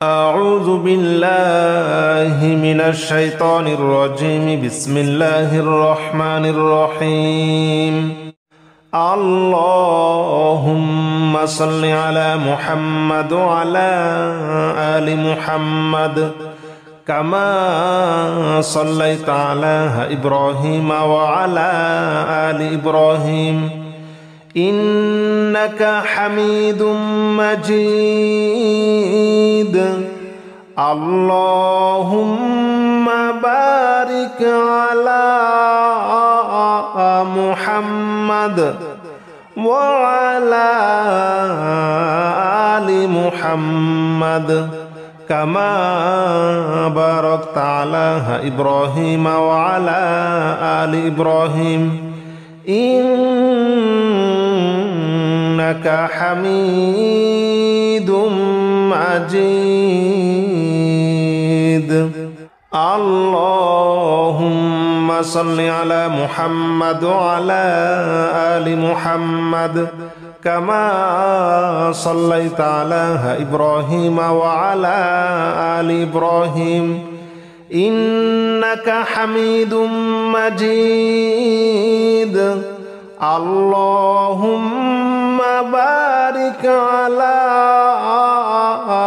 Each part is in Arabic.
أعوذ بالله من الشيطان الرجيم. بسم الله الرحمن الرحيم. اللهم صل على محمد وعلى آل محمد كما صليت على إبراهيم وعلى آل إبراهيم إنك حميد مجيد. اللهم بارك على محمد وعلى آل محمد كما باركت على إبراهيم وعلى آل إبراهيم إنك حميد مجيد. اللهم صل على محمد وعلى آل محمد كما صليت على إبراهيم وعلى آل إبراهيم إنك حميد مجيد. اللهم بارك على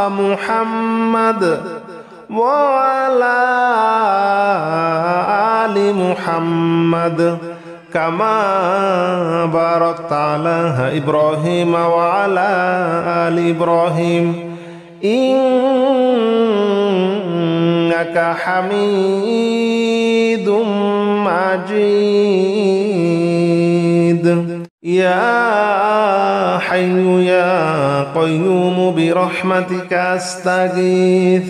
محمد وعلى آل محمد كما باركت على إبراهيم وعلى آل إبراهيم إنك حميد مجيد. يا حي يا قيوم برحمتك أستغيث.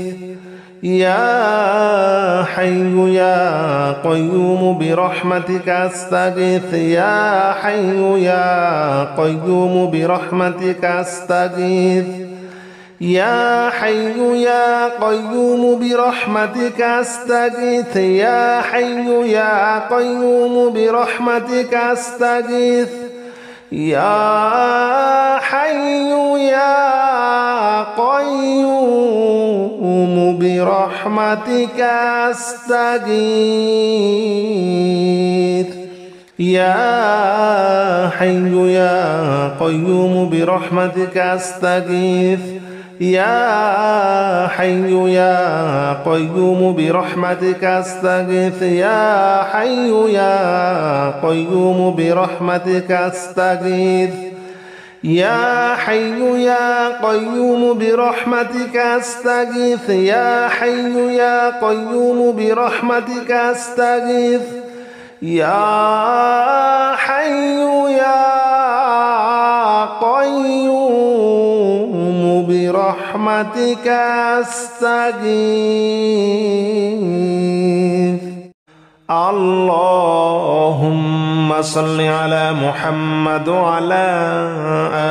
يا حي يا قيوم برحمتك أستغيث. يا حي يا قيوم برحمتك أستغيث. يا حي يا قيوم برحمتك أستغيث. يا حي يا قيوم برحمتك أستغيث. يا حي يا قيوم برحمتك أستغيث. يا حي يا قيوم برحمتك أستغيث. يا حي يا قيوم برحمتك أستغيث. يا حي يا قيوم برحمتك أستغيث. يا حي يا قيوم برحمتك أستغيث. يا حي يا قيوم برحمتك أستغيث. يا حي يا قيوم برحمتك أستغيث. اللهم صل على محمد وعلى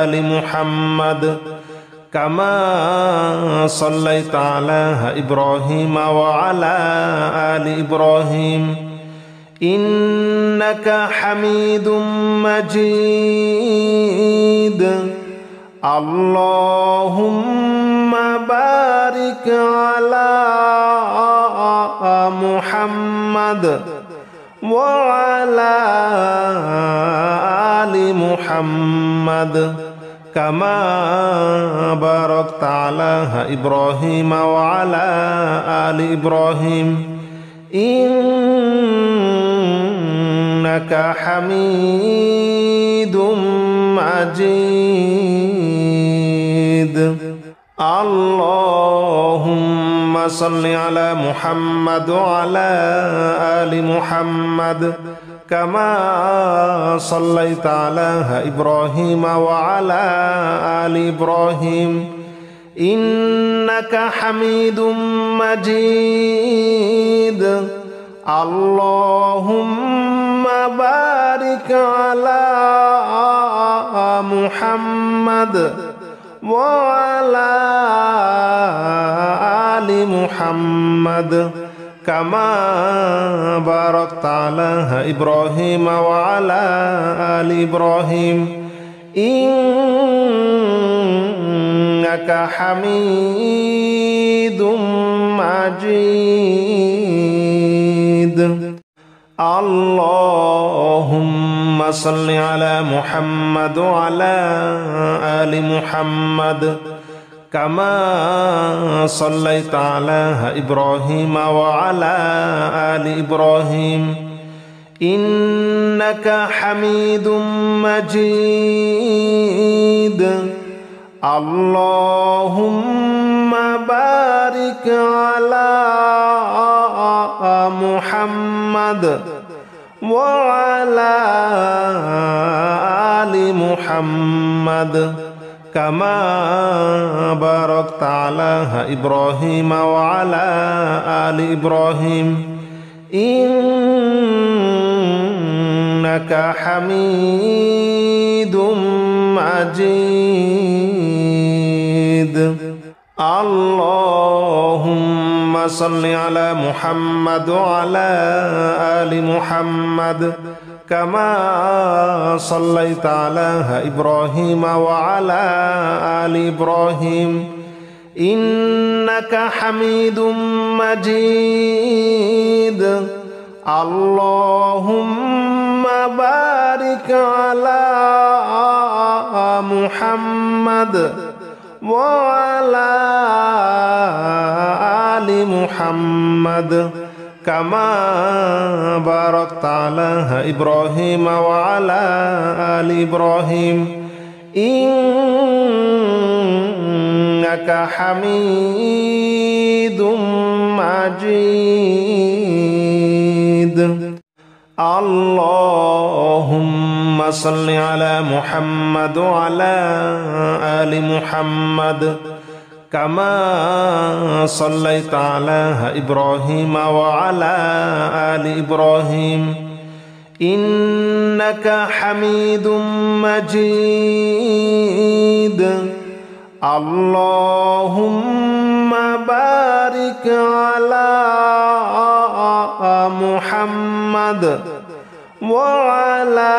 آل محمد كما صليت على إبراهيم وعلى آل إبراهيم إنك حميد مجيد. اللهم بارك على محمد وعلى آل محمد كما باركت على إبراهيم وعلى آل إبراهيم إنك حميد مجيد. اللهم صل على محمد وعلى آل محمد كما صليت على إبراهيم وعلى آل إبراهيم إنك حميد مجيد. اللهم بارك على محمد وعلى آل محمد كما باركت على إبراهيم وعلى آل إبراهيم إنك حميد مجيد اللهم صل على محمد وعلى آل محمد كما صليت على إبراهيم وعلى آل إبراهيم إنك حميد مجيد اللهم بارك على محمد وعلى آل محمد كما باركت على إبراهيم وعلى آل إبراهيم إنك حميد مجيد اللهم صل على محمد وعلى آل محمد كما صليت على إبراهيم وعلى آل إبراهيم إنك حميد مجيد اللهم بارك على محمد وعلى آل محمد كما باركت على إبراهيم وعلى آل إبراهيم إنك حميد مجيد اللهم صل على محمد وعلى آل محمد كما صليت على إبراهيم وعلى آل إبراهيم إنك حميد مجيد اللهم بارك على محمد وعلى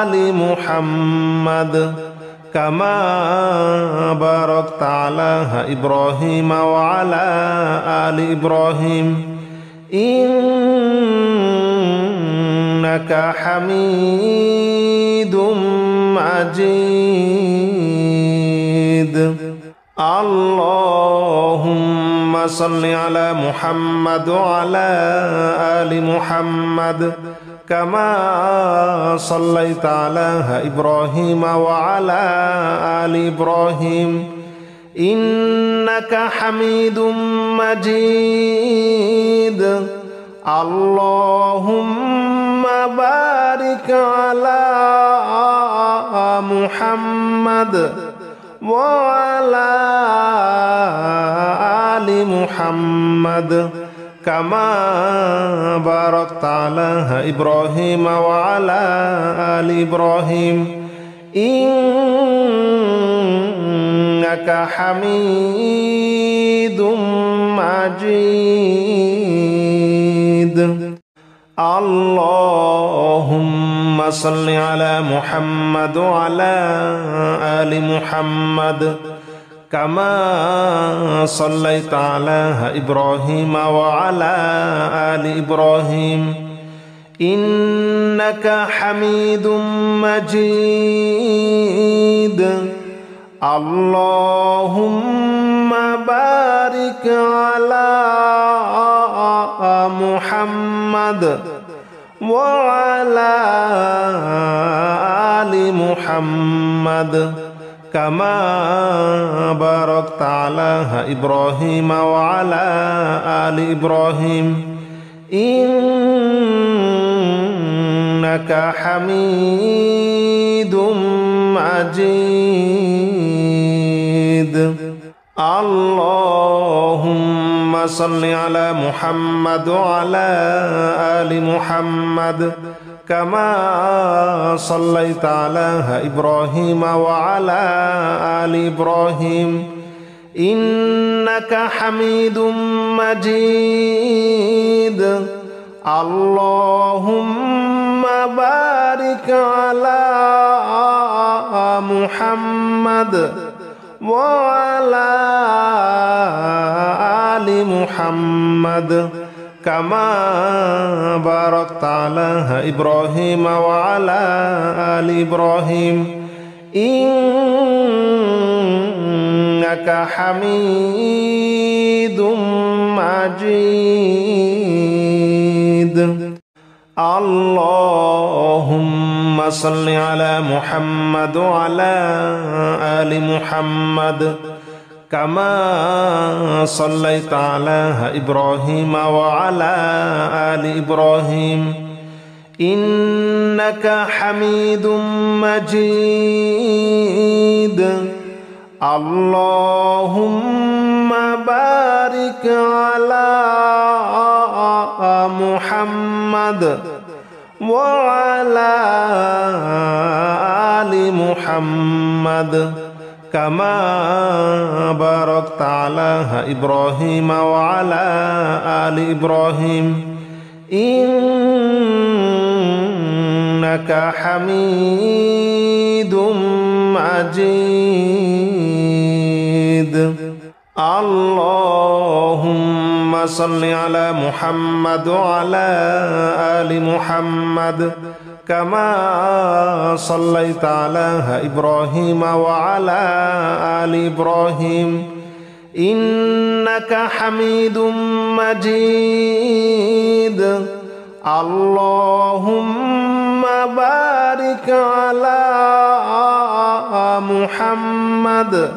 آل محمد كما باركت على إبراهيم وعلى آل إبراهيم إنك حميد مجيد اللهم صل على محمد وعلى آل محمد كما صليت على إبراهيم وعلى آل إبراهيم إنك حميد مجيد اللهم بارك على محمد وعلى آل محمد كما باركت على إبراهيم وعلى آل إبراهيم إنك حميد مجيد اللهم صل على محمد وعلى آل محمد كما صليت على إبراهيم وعلى آل إبراهيم إنك حميد مجيد اللهم بارك على محمد وعلى آل محمد كما باركت على إبراهيم وعلى آل إبراهيم إنك حميد مجيد اللهم صل على محمد وعلى آل محمد كما صليت على إبراهيم وعلى آل إبراهيم إنك حميد مجيد اللهم بارك على محمد وعلى محمد كما باركت على إبراهيم وعلى آل إبراهيم إنك حميد مجيد اللهم صل على محمد وعلى آل محمد كما صليت على إبراهيم وعلى آل إبراهيم إنك حميد مجيد اللهم بارك على محمد وعلى آل محمد كما باركت على إبراهيم وعلى آل إبراهيم إنك حميد مجيد اللهم صل على محمد وعلى آل محمد كما صليت على إبراهيم وعلى آل إبراهيم إنك حميد مجيد اللهم بارك على محمد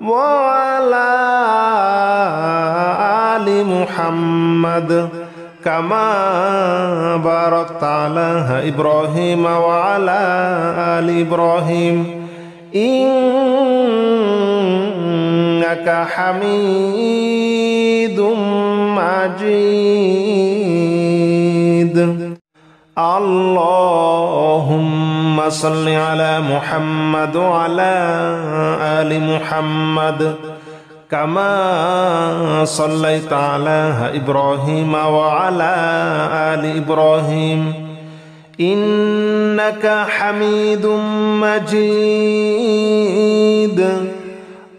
وعلى آل محمد كما باركت على إبراهيم وعلى آل إبراهيم إنك حميد مجيد اللهم صل على محمد وعلى آل محمد كما صليت على إبراهيم وعلى آل إبراهيم إنك حميد مجيد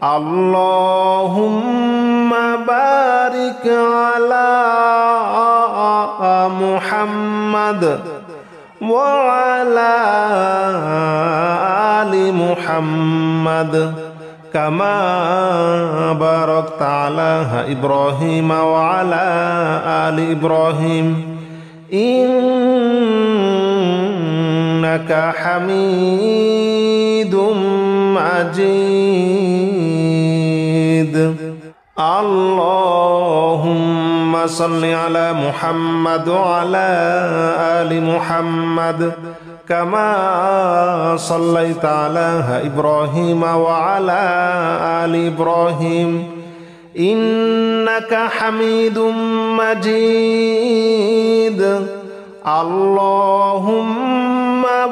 اللهم بارك على محمد وعلى آل محمد كما باركت على إبراهيم وعلى آل إبراهيم إنك حميد مجيد اللهم صل على محمد وعلى آل محمد كما صليت على إبراهيم وعلى آل إبراهيم إنك حميد مجيد اللهم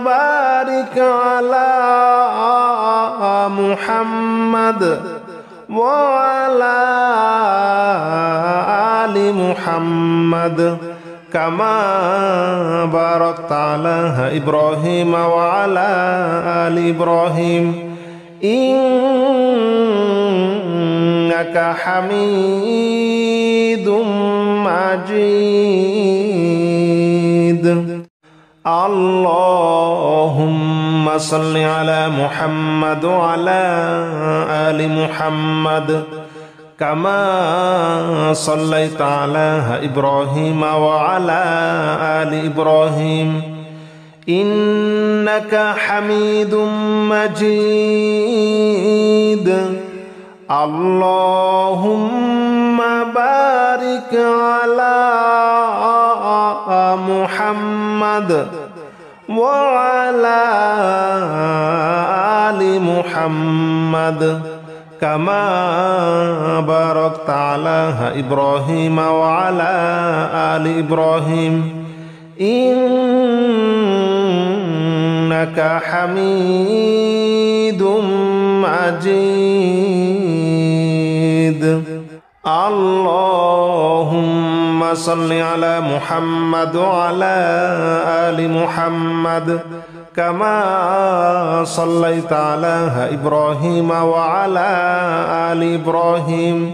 بارك على محمد وعلى آل محمد كما باركت على إبراهيم وعلى آل إبراهيم إنك حميد مجيد اللهم صل على محمد وعلى آل محمد كما صليت على إبراهيم وعلى آل إبراهيم إنك حميد مجيد اللهم بارك على محمد وعلى آل محمد كما باركت على إبراهيم وعلى آل إبراهيم إنك حميد مجيد اللهم صل على محمد وعلى آل محمد كما صليت على إبراهيم وعلى آل إبراهيم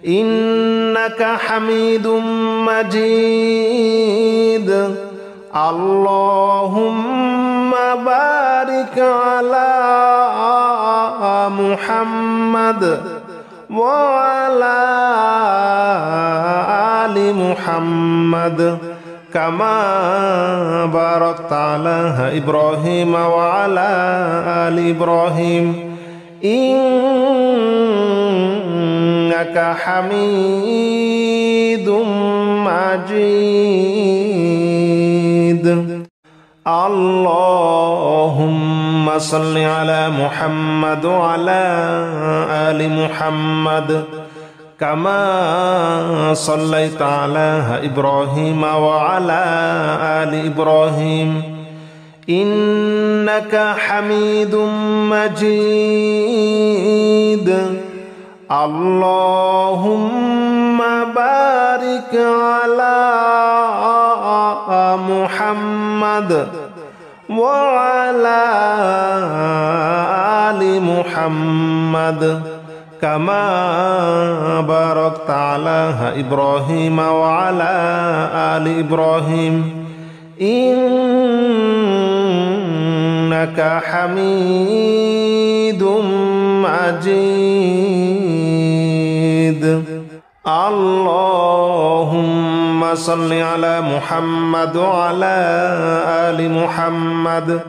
إنك حميد مجيد اللهم بارك على محمد وعلى آل محمد كما باركت على إبراهيم وعلى آل إبراهيم إنك حميد مجيد اللهم صل على محمد وعلى آل محمد كما صليت على إبراهيم وعلى آل إبراهيم إنك حميد مجيد اللهم بارك على محمد وعلى آل محمد كما باركت على إبراهيم وعلى آل إبراهيم إنك حميد مجيد اللهم صل على محمد وعلى آل محمد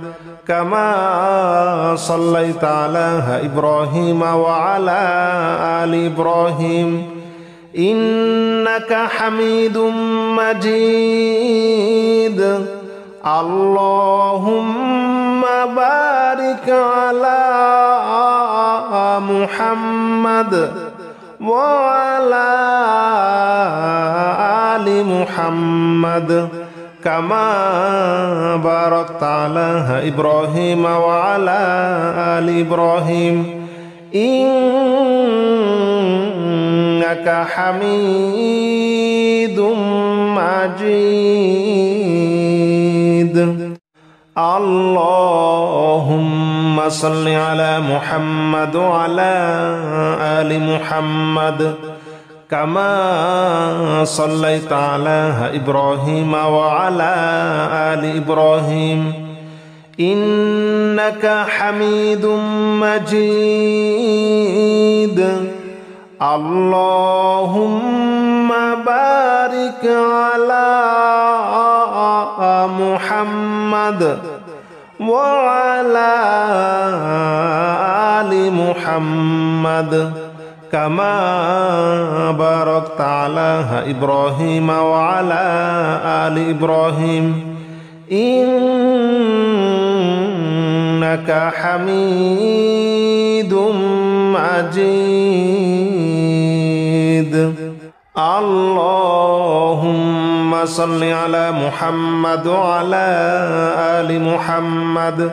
كما صليت على إبراهيم وعلى آل إبراهيم إنك حميد مجيد اللهم بارك على محمد وعلى آل محمد كما باركت على إبراهيم وعلى آل إبراهيم إنك حميد مجيد اللهم صل على محمد وعلى آل محمد كما صليت على إبراهيم وعلى آل إبراهيم إنك حميد مجيد اللهم بارك على محمد وعلى آل محمد كما باركت على إبراهيم وعلى آل إبراهيم إنك حميد مجيد اللهم صل على محمد وعلى آل محمد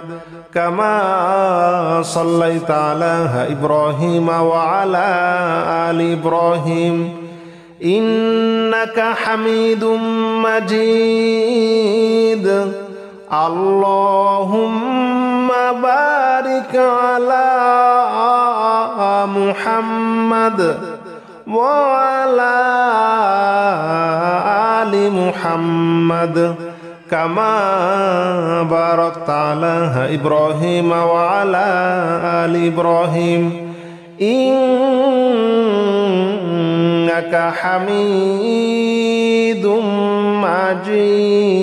كما صليت على إبراهيم وعلى آل إبراهيم إنك حميد مجيد اللهم بارك على محمد وعلى آل محمد كما باركت على إبراهيم وعلى آل إبراهيم إنك حميد مجيد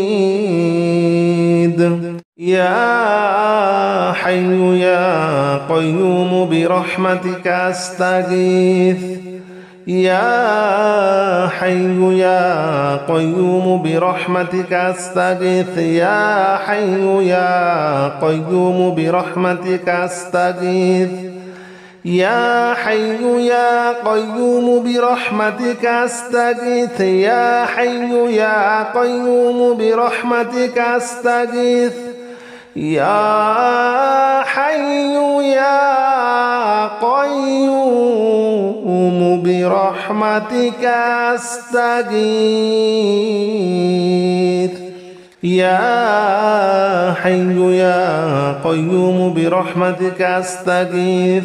يا حي يا قيوم برحمتك أستغيث يا حي يا قيوم برحمتك أستغيث يا حي يا قيوم برحمتك أستغيث يا حي يا قيوم برحمتك أستغيث يا حي يا قيوم برحمتك أستغيث يا حي يا قيوم برحمتك أستغيث يا حي يا قيوم برحمتك أستغيث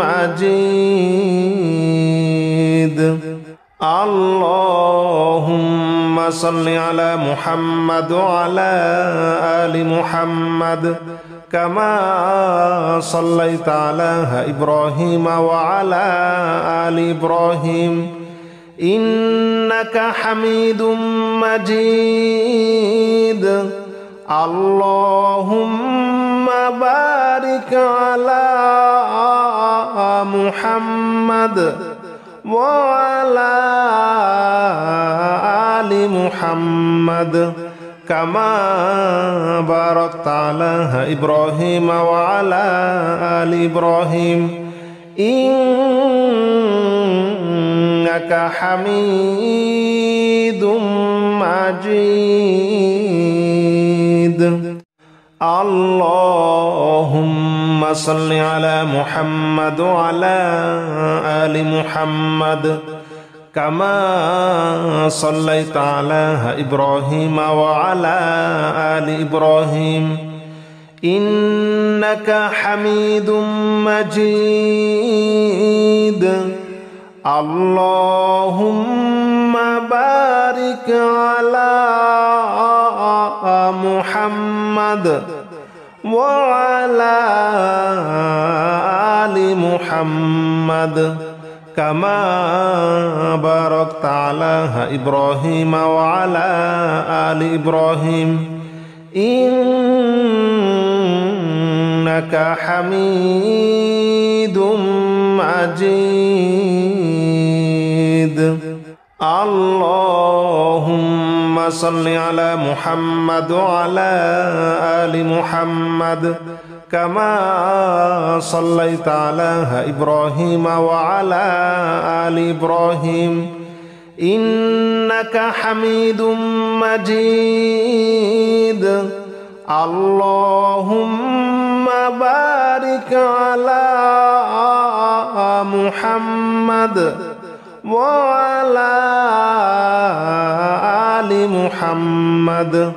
مجيد اللهم صل على محمد وعلى آل محمد كما صليت على إبراهيم وعلى آل إبراهيم إنك حميد مجيد اللهم بارك على محمد وعلى آل محمد كما باركت على إبراهيم وعلى آل إبراهيم إنك حميد مجيد اللهم صل على محمد وعلى آل محمد كما صليت على إبراهيم وعلى آل إبراهيم إنك حميد مجيد اللهم بارك على محمد وعلى آل محمد كما باركت على إبراهيم وعلى آل إبراهيم إنك حميد مجيد اللهم صل على محمد وعلى آل محمد كما صليت على إبراهيم وعلى آل إبراهيم إنك حميد مجيد اللهم بارك على محمد وعلى آل محمد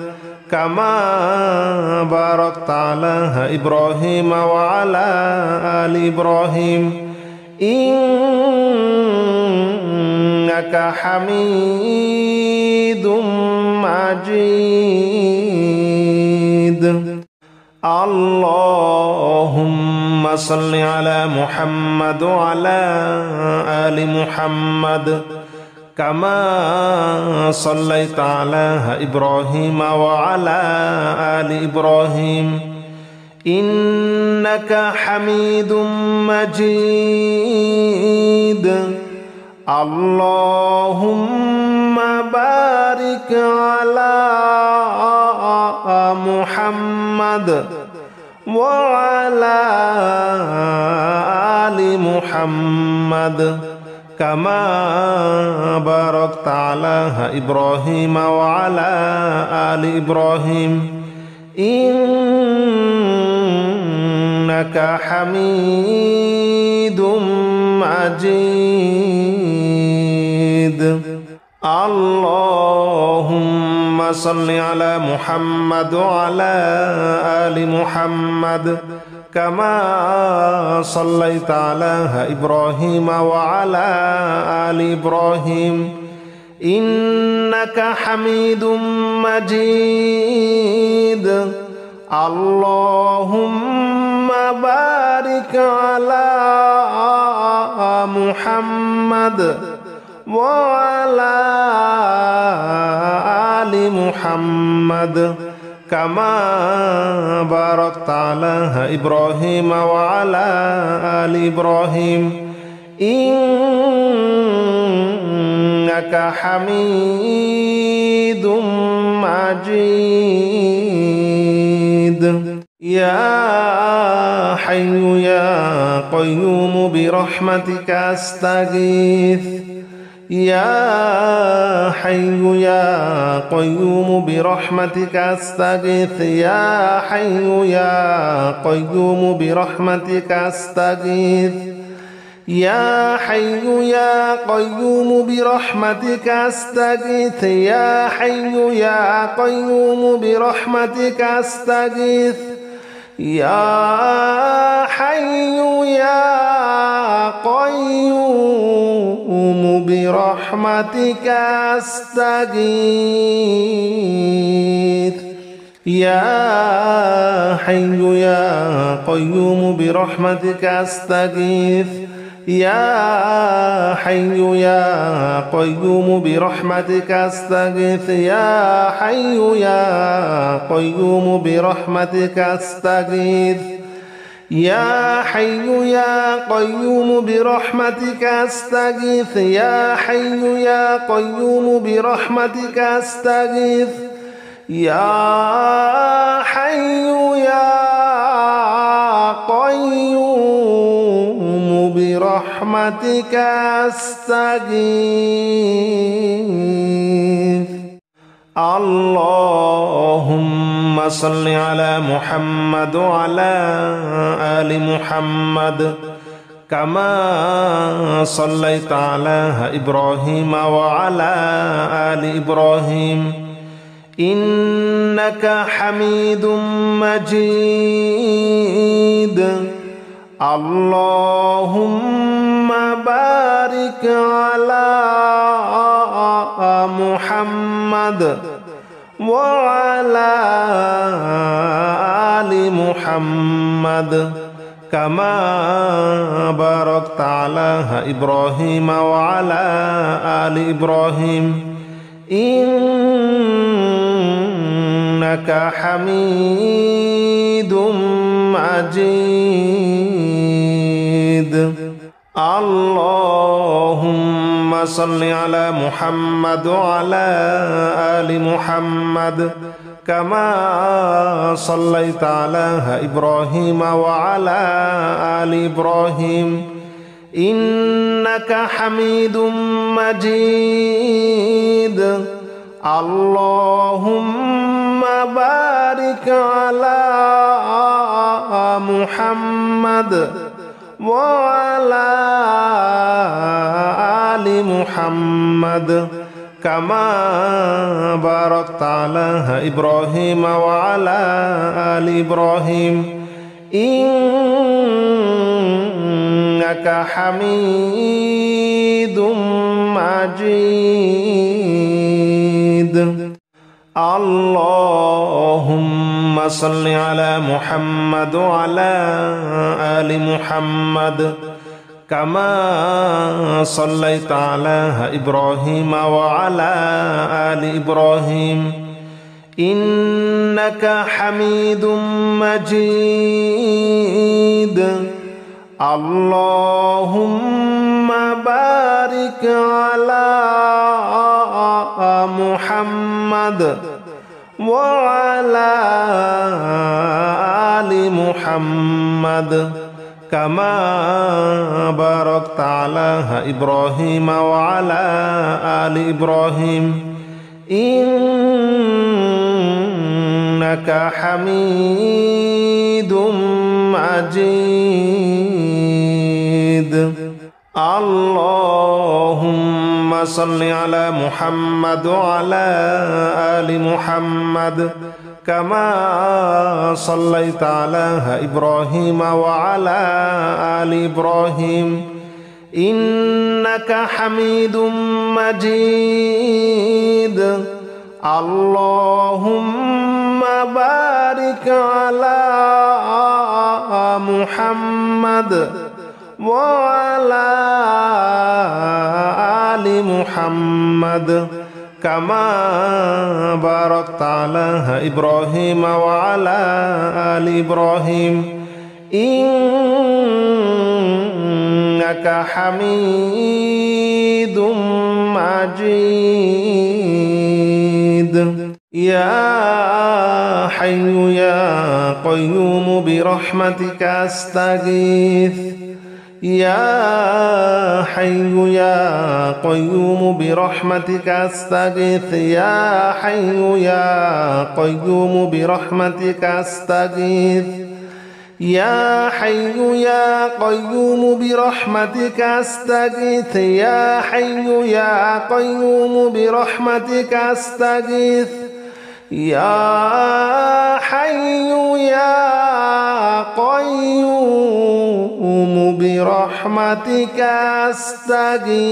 كما باركت على إبراهيم وعلى آل إبراهيم إنك حميد مجيد اللهم صل على محمد وعلى آل محمد كما صليت على إبراهيم وعلى آل إبراهيم إنك حميد مجيد اللهم بارك على محمد وعلى آل محمد كما باركت على إبراهيم وعلى آل إبراهيم إنك حميد مجيد اللهم صل على محمد وعلى آل محمد كما صليت على إبراهيم وعلى آل إبراهيم إنك حميد مجيد اللهم بارك على محمد وعلى آل محمد كما باركت على إبراهيم وعلى آل إبراهيم إنك حميد مجيد يا حي يا قيوم برحمتك أستغيث يا حي يا قيوم برحمتك أستغيث يا حي يا قيوم برحمتك أستغيث يا حي يا قيوم برحمتك أستغيث يا حي يا قيوم برحمتك أستغيث يا حي يا قيوم برحمتك أستغيث يا حي يا قيوم برحمتك أستغيث يا حي يا قيوم برحمتك أستغيث يا حي يا قيوم برحمتك أستغيث يا حي يا قيوم برحمتك أستغيث يا حي يا قيوم برحمتك أستغيث يا حي يا قيوم برحمتك أستغيث اللهم صل على محمد وعلى آل محمد كما صليت على إبراهيم وعلى آل إبراهيم إنك حميد مجيد اللهم بارك على محمد وعلى آل محمد كما باركت على إبراهيم وعلى آل إبراهيم إنك حميد مجيد اللهم صل على محمد وعلى آل محمد كما صليت على إبراهيم وعلى آل إبراهيم إنك حميد مجيد اللهم بارك على محمد وعلى آل محمد كما باركت على إبراهيم وعلى آل إبراهيم إنك حميد مجيد اللهم صل على محمد وعلى آل محمد كما صليت على إبراهيم وعلى آل إبراهيم إنك حميد مجيد اللهم بارك على محمد وعلى آل محمد كما باركت على إبراهيم وعلى آل إبراهيم إنك حميد مجيد اللهم صل على محمد وعلى آل محمد كما صليت على إبراهيم وعلى آل إبراهيم إنك حميد مجيد اللهم بارك على محمد وعلى آل محمد كما باركت على إبراهيم وعلى آل إبراهيم إنك حميد مجيد يا حي يا قيوم برحمتك أستغيث يا حي يا قيوم برحمتك أستغيث يا حي يا قيوم برحمتك أستغيث يا حي يا قيوم برحمتك أستغيث يا حي يا قيوم برحمتك أستغيث يا حي يا قيوم برحمتك أستغيث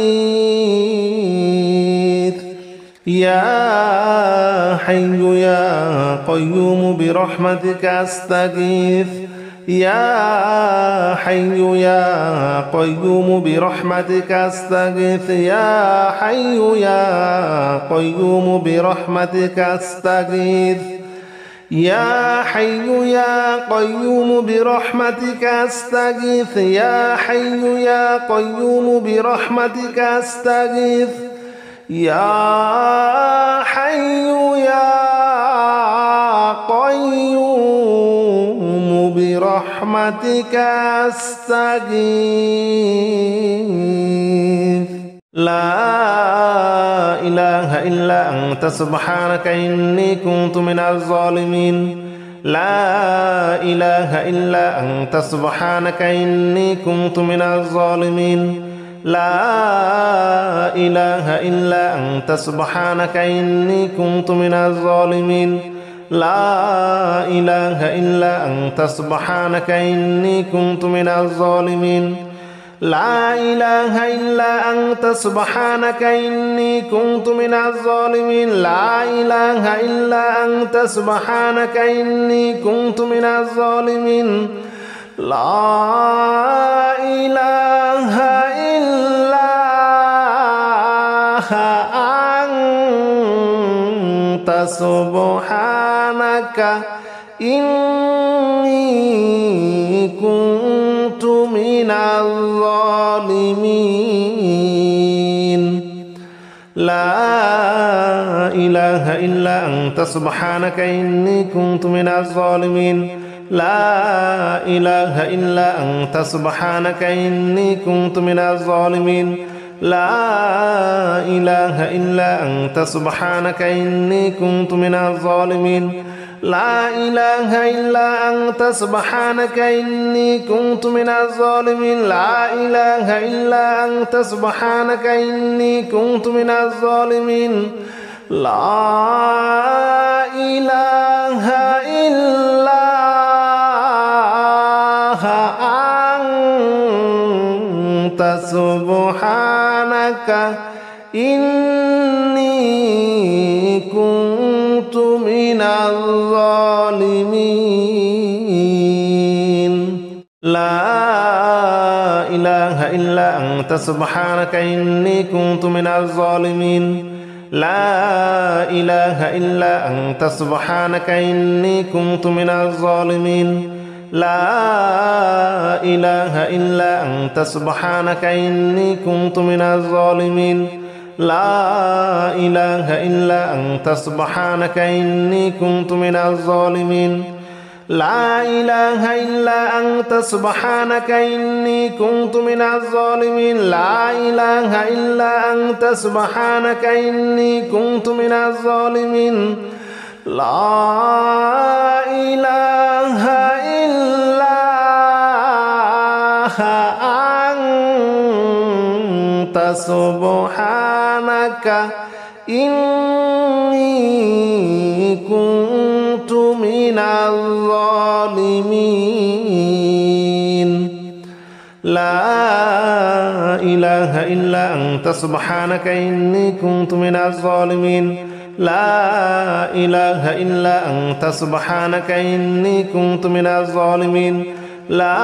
يا حي يا قيوم برحمتك أستغيث يا حي يا قيوم برحمتك أستغيث يا حي يا قيوم برحمتك أستغيث يا حي يا قيوم برحمتك أستغيث يا حي يا قيوم برحمتك أستغيث يا حي يا قيوم برحمتك أستغيث لا إله إلا أنت سبحانك إني كنت من الظالمين لا إله إلا أنت سبحانك إني كنت من الظالمين لا إله إلا أنت سبحانك إني كنت من الظالمين لا إله إلا أنت سبحانك إني كنت من الظالمين لا إله إلا أنت سبحانك إني كنت من الظالمين لا إله إلا أنت سبحانك إني كنت من الظالمين لا إله إلا أنت سبحانك إني كنت من الظالمين لا إله إلا أنت سبحانك إني كنت من الظالمين لا إله إلا أنت سبحانك إني كنت من الظالمين لا إله إلا أنت سبحانك إني كنت من الظالمين لا إله إلا أنت سبحانك إني كنت من الظالمين لا إله إلا أنت سبحانك إني كنت من الظالمين لا إله إلا أنت سبحانك إني كنت من الظالمين لا إله إلا أنت سبحانك إني كنت من الظالمين لا إله إلا أنت سبحانك إني كنت من الظالمين لا إله إلا أنت سبحانك إني كنت من الظالمين لا إله إلا أنت سبحانك إني كنت من الظالمين لا إله إلا أنت سبحانك إني كنت من الظالمين لا إله إلا أنت سبحانك إني كنت من الظالمين لا إله إلا أنت سبحانك إني كنت من الظالمين لا إله إلا أنت سبحانك إني كنت من الظالمين لا إله إلا أنت سبحانك إني كنت من الظالمين لا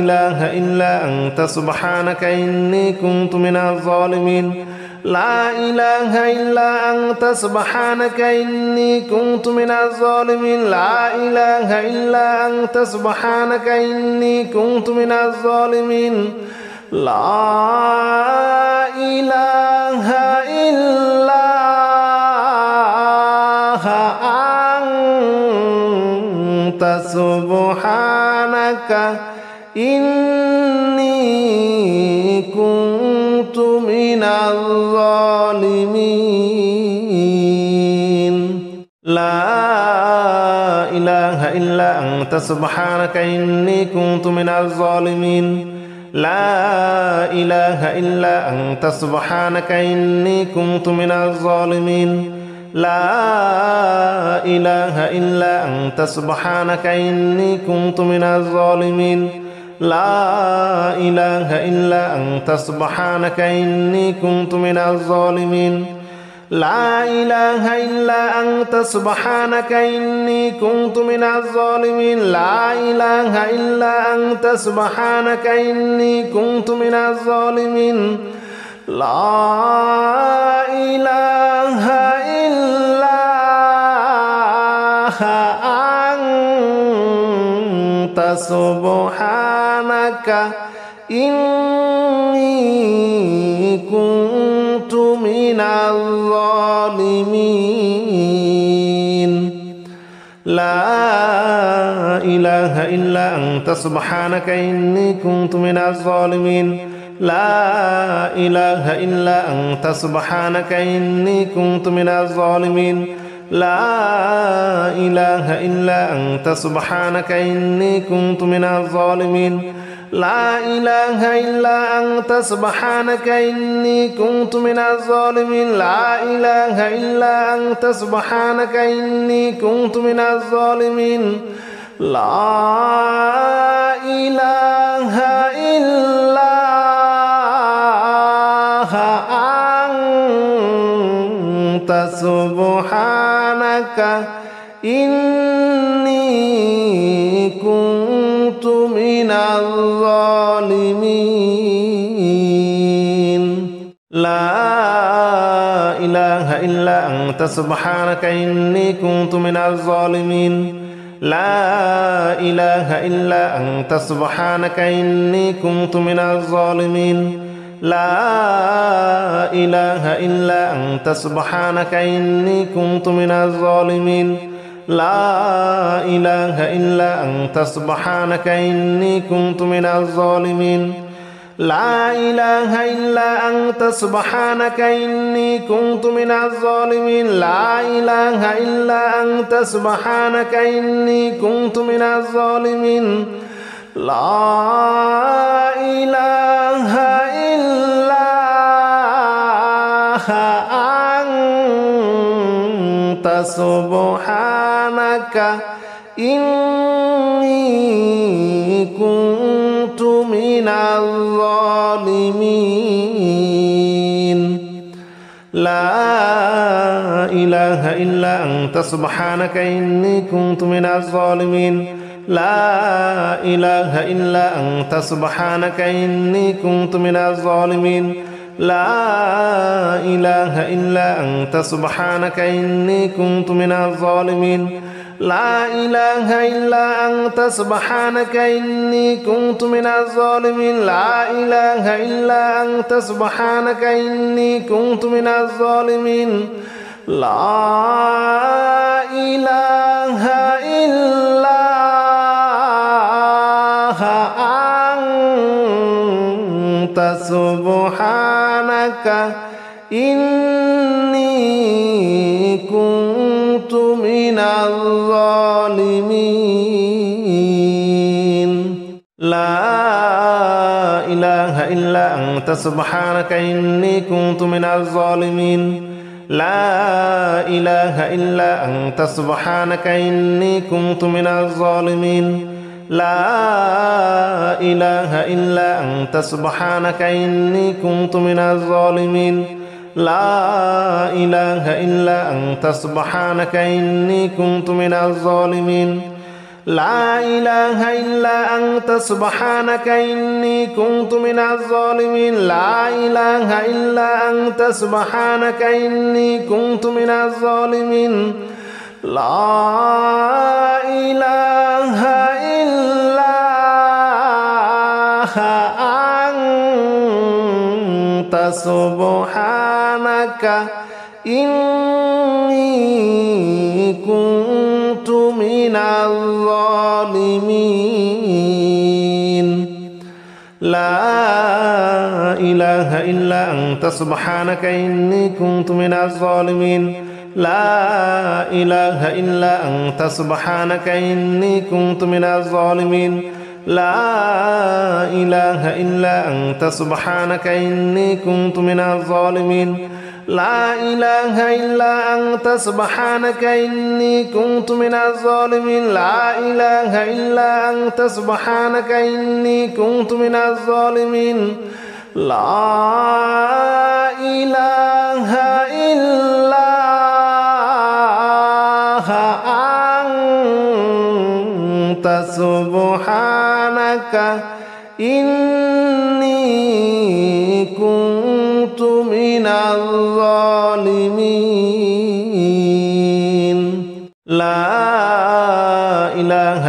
إله إلا أنت سبحانك إني كنت من الظالمين لا إله إلا أنت سبحانك إني كنت من الظالمين لا إله إلا أنت سبحانك إني كنت من الظالمين لا إله إلا أنت سبحانك إني كنت من الظالمين لا إله إلا أنت سبحانك إني كنت من الظالمين لا إله إلا أنت سبحانك إني كنت من الظالمين لا إله إلا أنت سبحانك إني كنت من الظالمين لا إله إلا أنت سبحانك إني كنت من الظالمين لا إله إلا أنت سبحانك إني كنت من الظالمين لا إله إلا أنت سبحانك إني كنت من الظالمين لا إله إلا أنت سبحانك إني كنت من الظالمين لا إله إلا أنت سبحانك إني كنت من الظالمين لا إله إلا أنت سبحانك إني كنت من الظالمين لا إله إلا أنت سبحانك إني كنت من الظالمين لا إله إلا أنت سبحانك إني كنت من الظالمين لا إله إلا أنت سبحانك إني كنت من الظالمين لا إله إلا أنت سبحانك إني كنت من الظالمين لا إله إلا أنت سبحانك إني كنت من الظالمين لا إله إلا أنت سبحانك إني كنت من الظالمين لا إله إلا أنت سبحانك إني كنت من الظالمين لا إله إلا أنت سبحانك إني كنت من الظالمين لا إله إلا أنت سبحانك إني كنت من الظالمين لا إله إلا أنت سبحانك إني كنت من الظالمين لا إله إلا أنت سبحانك إني كنت من الظالمين لا إله إلا أنت سبحانك إني كنت من الظالمين لا إله إلا أنت سبحانك إني كنت من الظالمين لا إله إلا أنت سبحانك إني كنت من الظالمين لا إله إلا أنت سبحانك إني كنت من الظالمين لا إله إلا أنت سبحانك إني كنت من الظالمين لا إله إلا أنت سبحانك إني كنت من الظالمين لا إله إلا أنت سبحانك إني كنت من الظالمين لا إله إلا أنت سبحانك إني كنت من الظالمين لا إله إلا أنت سبحانك إني كنت من الظالمين لا إله إلا أنت سبحانك إني كنت من الظالمين لا إله إلا أنت سبحانك إني كنت من الظالمين لا إله إلا أنت سبحانك إني كنت من الظالمين لا إله إلا أنت سبحانك إني كنت من الظالمين لا إله إلا أنت سبحانك إني كنت من الظالمين لا إله إلا أنت سبحانك إني كنت من الظالمين لا إله إلا أنت سبحانك إني كنت من الظالمين لا إله إلا أنت سبحانك إني كنت من الظالمين لا إله إلا أنت سبحانك إني كنت من الظالمين لا إله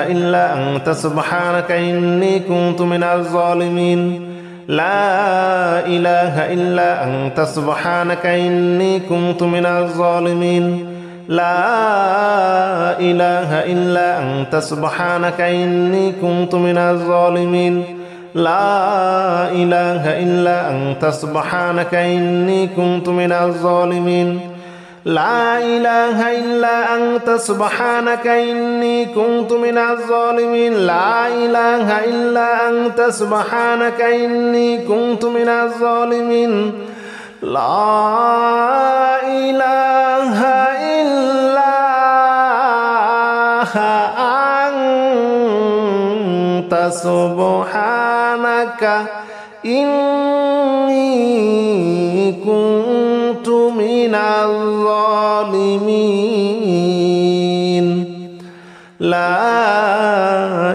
إلا أنت سبحانك إني كنت من الظالمين لا إله إلا أنت سبحانك إني كنت من الظالمين لا إله إلا أنت سبحانك إني كنت من الظالمين لا إله إلا أنت سبحانك إني كنت من الظالمين لا إله إلا أنت سبحانك إني كنت من الظالمين لا إله إلا أنت سبحانك إني كنت من الظالمين لا إله إلا أنت سبحانك إني كنت من الظالمين لا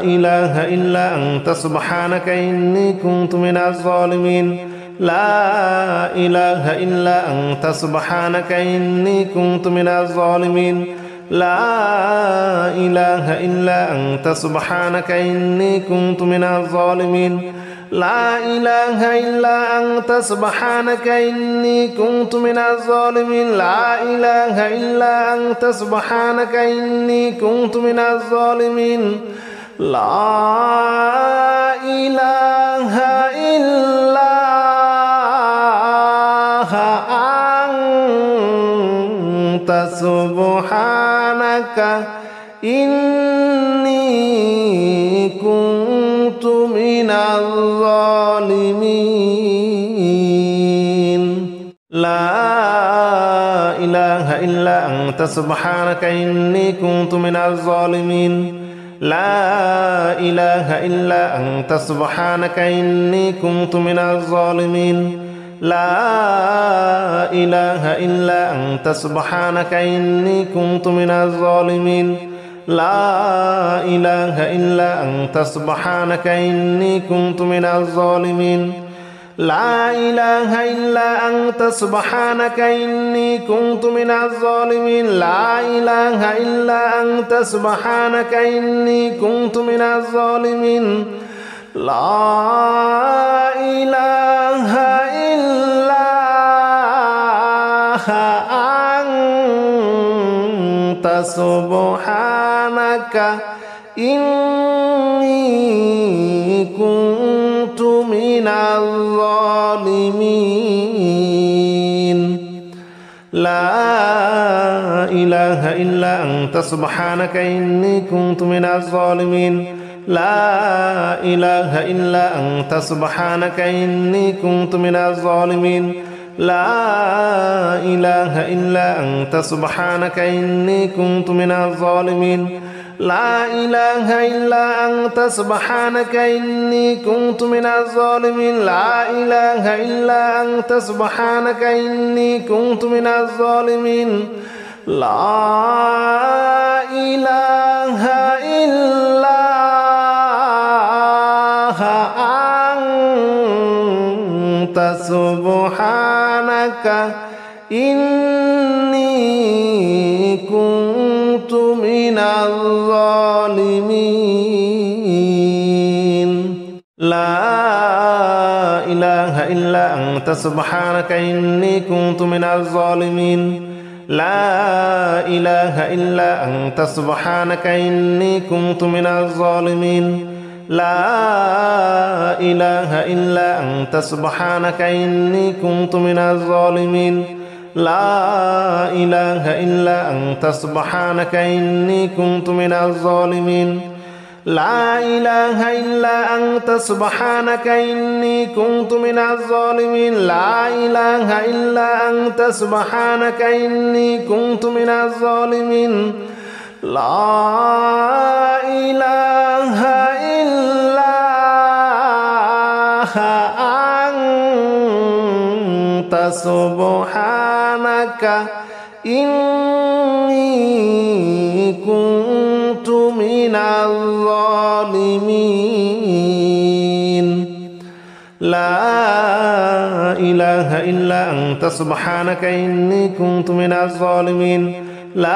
إله إلا أنت سبحانك إني كنت من الظالمين لا إله إلا أنت سبحانك إني كنت من الظالمين لا إله إلا أنت سبحانك إني كنت من الظالمين لا إله إلا أنت سبحانك إني كنت من الظالمين لا إله إلا أنت سبحانك إني كنت من الظالمين لا إله إلا أنت سبحانك إني كنت من الظالمين لا إله إلا أنت سبحانك إني كنت من الظالمين لا إله إلا أنت سبحانك إني كنت من الظالمين لا إله إلا أنت سبحانك إني كنت من الظالمين لا إله إلا أنت سبحانك إني كنت من الظالمين لا إله إلا أنت سبحانك إني كنت من الظالمين لا إله إلا أنت سبحانك إني كنت من الظالمين لا إله إلا أنت سبحانك إني كنت من الظالمين لا إله إلا أنت سبحانك إني كنت من الظالمين لا إله إلا أنت سبحانك إني كنت من الظالمين لا إله إلا أنت سبحانك إني كنت من الظالمين لا إله إلا أنت سبحانك إني كنت من الظالمين لا إله إلا أنت سبحانك إني كنت من الظالمين لا إله إلا أنت سبحانك إني كنت من الظالمين لا إله إلا أنت سبحانك إني كنت من الظالمين لا إله إلا أنت سبحانك إني كنت من الظالمين لا إله إلا أنت سبحانك إني كنت من الظالمين لا إله إلا أنت سبحانك إني كنت من الظالمين لا إله إلا أنت سبحانك إني كنت من الظالمين لا إله إلا أنت سبحانك إني كنت من الظالمين لا إله إلا أنت سبحانك إني كنت من الظالمين لا إله إلا أنت سبحانك إني كنت من الظالمين لا إله إلا أنت سبحانك إني كنت من الظالمين لا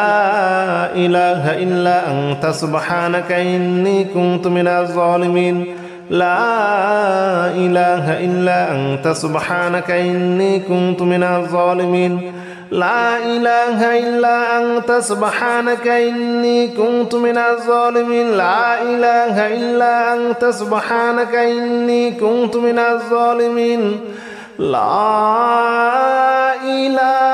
إله إلا أنت سبحانك إني كنت من الظالمين لا إله إلا أنت سبحانك إني كنت من الظالمين لا إله إلا أنت سبحانك إني كنت من الظالمين لا إله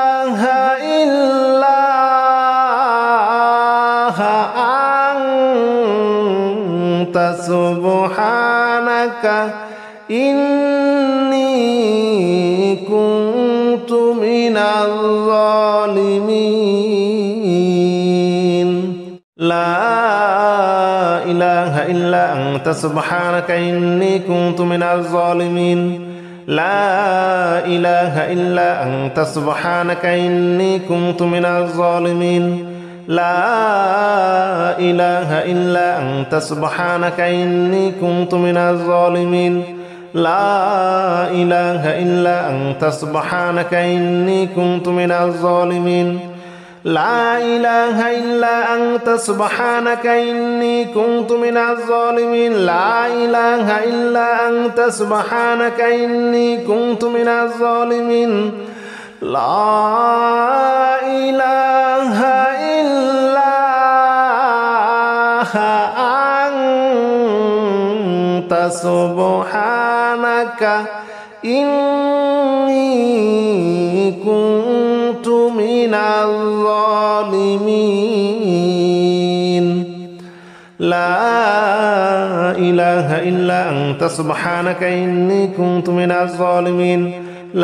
إلا أنت سبحانك إني كنت من الظالمين لا إله إلا أنت سبحانك إني كنت من الظالمين لا إله إلا أنت سبحانك إني كنت من الظالمين لا إله إلا أنت سبحانك إني كنت من الظالمين لا إله إلا أنت سبحانك إني كنت من الظالمين لا إله إلا أنت سبحانك إني كنت من الظالمين لا إله إلا أنت سبحانك إني كنت من الظالمين لا إله إلا أنت سبحانك إني كنت من الظالمين لا إله إلا أنت سبحانك إني كنت من الظالمين لا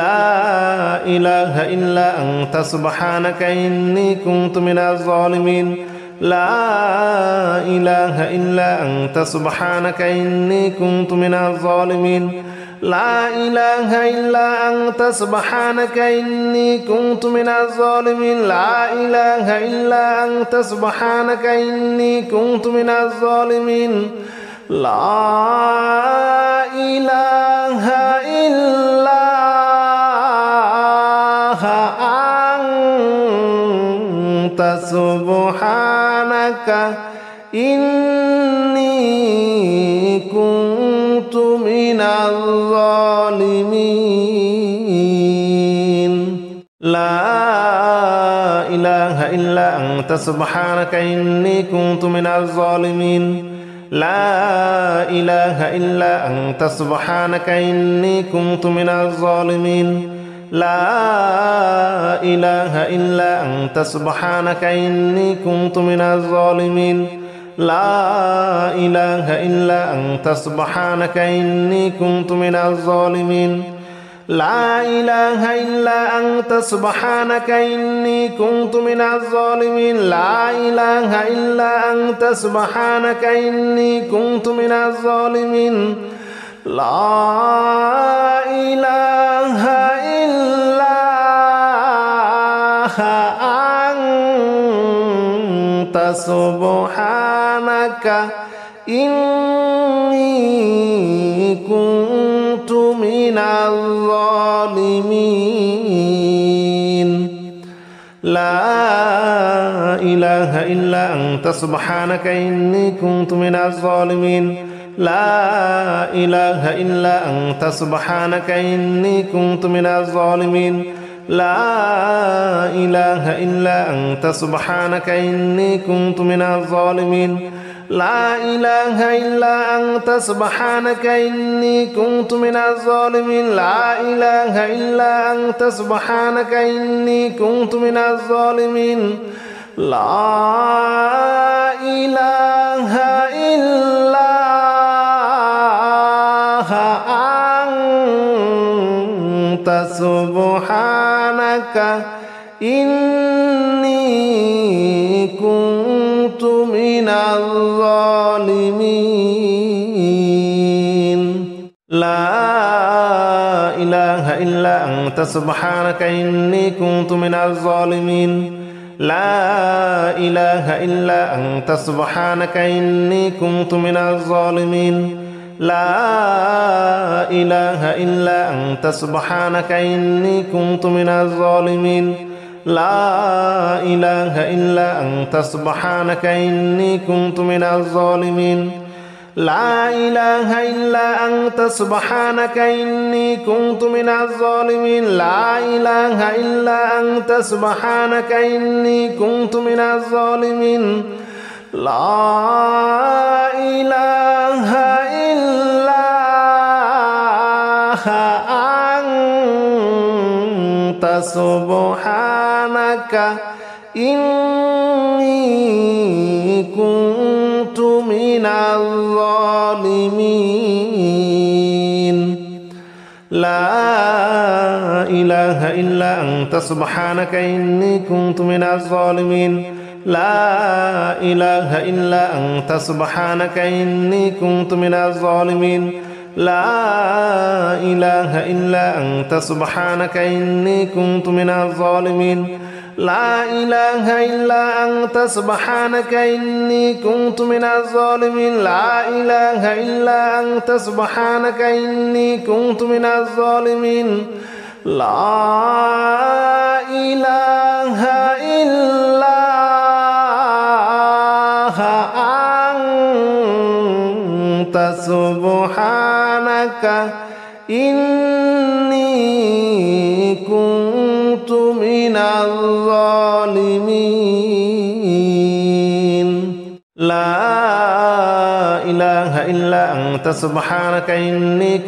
إله إلا أنت سبحانك إني كنت من الظالمين لا إله إلا أنت سبحانك إني كنت من الظالمين لا إله إلا أنت سبحانك إني كنت من الظالمين لا إله إلا أنت سبحانك إني كنت من الظالمين لا إله إلا أنت سبحانك إني كنت من الظالمين لا إله إلا أنت سبحانك إني كنت من الظالمين لا إله إلا أنت سبحانك إني كنت من الظالمين لا إله إلا أنت سبحانك إني كنت من الظالمين لا إله إلا أنت سبحانك إني كنت من الظالمين لا إله إلا أنت سبحانك إني كنت من الظالمين لا إله إلا أنت سبحانك إني كنت من الظالمين لا إله إلا أنت سبحانك إني كنت من الظالمين لا إله إلا أنت سبحانك إني كنت من الظالمين لا إله إلا أنت سبحانك إني كنت من الظالمين لا إله إلا أنت سبحانك إني كنت من الظالمين لا إله إلا أنت سبحانك إني كنت من الظالمين لا إله إلا أنت سبحانك إني كنت من الظالمين لا إله إلا أنت سبحانك إني كنت من الظالمين لا إله إلا أنت سبحانك إني كنت من الظالمين لا إله إلا أنت سبحانك إني كنت من الظالمين لا إله إلا أنت سبحانك إني كنت من الظالمين لا إله إلا أنت سبحانك إني كنت من الظالمين لا إله إلا أنت سبحانك إني كنت من الظالمين لا إله إلا أنت سبحانك إني كنت من الظالمين لا إله إلا أنت سبحانك إني كنت من الظالمين لا إله إلا أنت سبحانك إني كنت من الظالمين لا إله إلا أنت سبحانك إني كنت من الظالمين لا إله إلا أنت سبحانك إني كنت من الظالمين لا إله إلا أنت سبحانك إني كنت من الظالمين لا إله إلا أنت سبحانك إني كنت من الظالمين لا إله إلا أنت سبحانك إني كنت من الظالمين لا إله إلا أنت سبحانك إني كنت من الظالمين لا إله إلا أنت سبحانك إني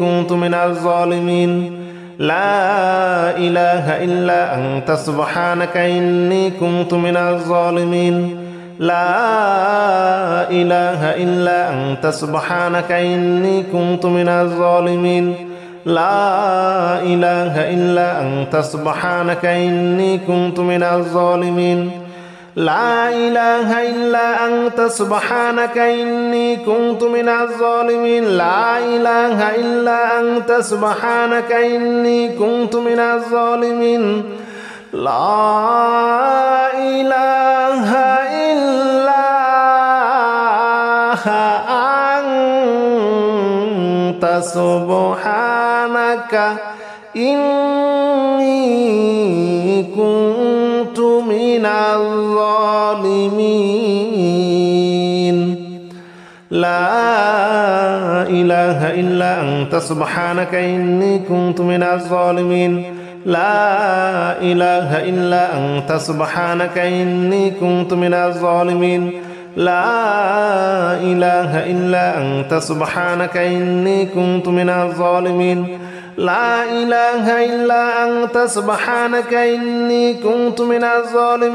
كنت من الظالمين لا إله إلا أنت سبحانك إني كنت من الظالمين لا إله إلا أنت سبحانك إني كنت من الظالمين لا إله إلا أنت سبحانك إني كنت من الظالمين لا إله إلا أنت سبحانك إني كنت من الظالمين لا إله إلا أنت سبحانك إني كنت من الظالمين لا إله إلا أنت سبحانك إني كنت من الظالمين لا إله إلا أنت سبحانك إني كنت من الظالمين لا إله إلا أنت سبحانك إني كنت من الظالمين لا إله إلا أنت سبحانك إني كنت من الظالمين لا إله إلا أنت سبحانك إني كنت من الظالمين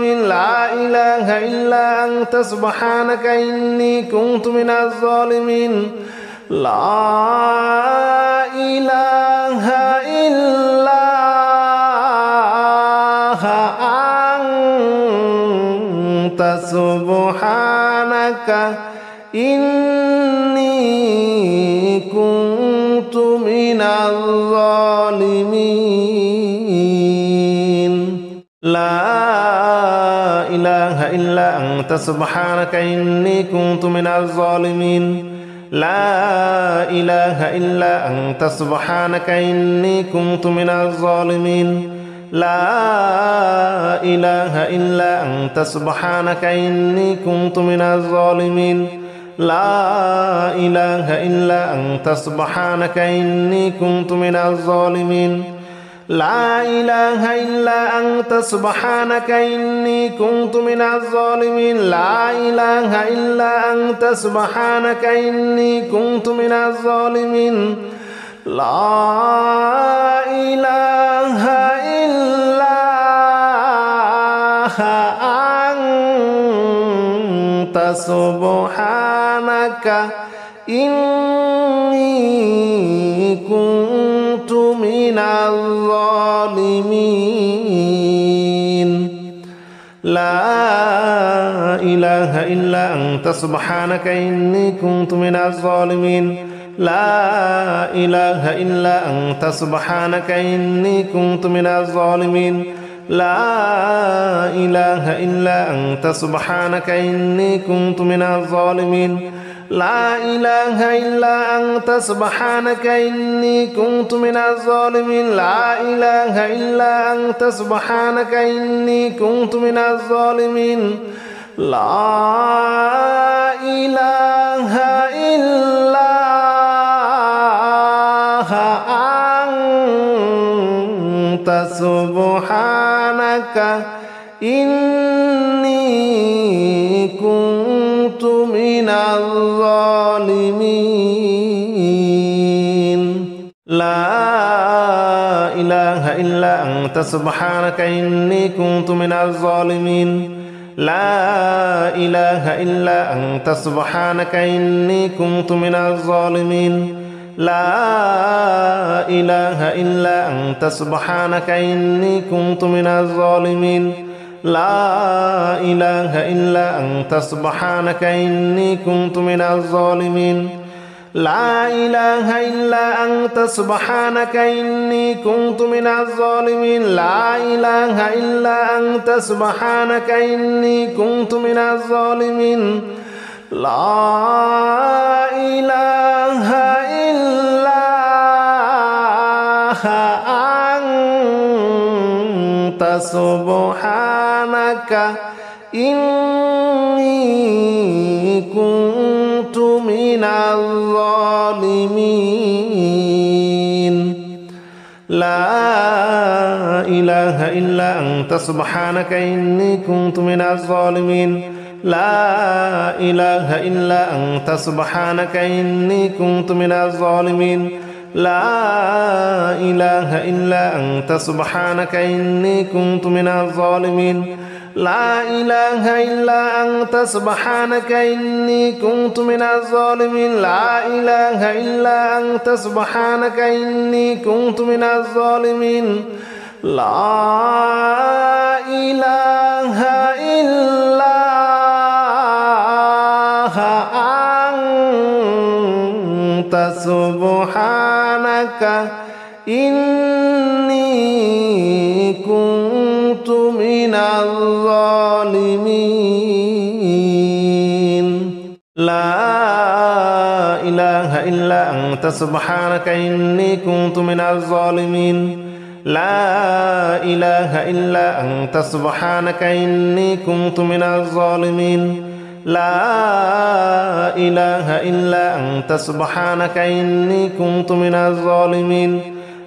لا إله إلا أنت سبحانك إني كنت من الظالمين لا إله إلا أنت سبحانك إني كنت من الظالمين لا إله إلا أنت سبحانك إني كنت من الظالمين لا إله إلا أنت سبحانك إني كنت من الظالمين لا إله إلا أنت سبحانك إني كنت من الظالمين لا إله إلا أنت سبحانك إني كنت من الظالمين لا إله إلا أنت سبحانك إني كنت من الظالمين لا إله إلا أنت سبحانك إني كنت من الظالمين لا إله إلا أنت سبحانك إني كنت من الظالمين لا إله إلا أنت سبحانك إني كنت من الظالمين لا إله إلا أنت سبحانك إني كنت من الظالمين لا إله إلا أنت سبحانك إني كنت من الظالمين لا إله إلا أنت سبحانك إني كنت من الظالمين لا إله إلا أنت سبحانك إني كنت من الظالمين لا إله إلا أنت سبحانك إني كنت من الظالمين لا إله إلا أنت سبحانك إني كنت من الظالمين لا إله إلا أنت سبحانك إني كنت من الظالمين لا إله إلا أنت سبحانك إني كنت من الظالمين لا إله إلا أنت سبحانك إني كنت من الظالمين لا إله إلا أنت سبحانك إني كنت من الظالمين لا إله إلا أنت سبحانك إني كنت من الظالمين لا إله إلا أنت سبحانك إني كنت من الظالمين لا إله إلا أنت سبحانك إني كنت من الظالمين لا إله إلا أنت سبحانك إني كنت من الظالمين لا إله إلا أنت سبحانك إني كنت من الظالمين لا إله إلا أنت سبحانك إني كنت من الظالمين لا إله إلا أنت سبحانك إني كنت من الظالمين لا إله إلا أنت سبحانك إني كنت من الظالمين لا إله إلا أنت سبحانك إني كنت من الظالمين لا إله إلا أنت سبحانك إني كنت من الظالمين لا إله إلا أنت سبحانك إني كنت من الظالمين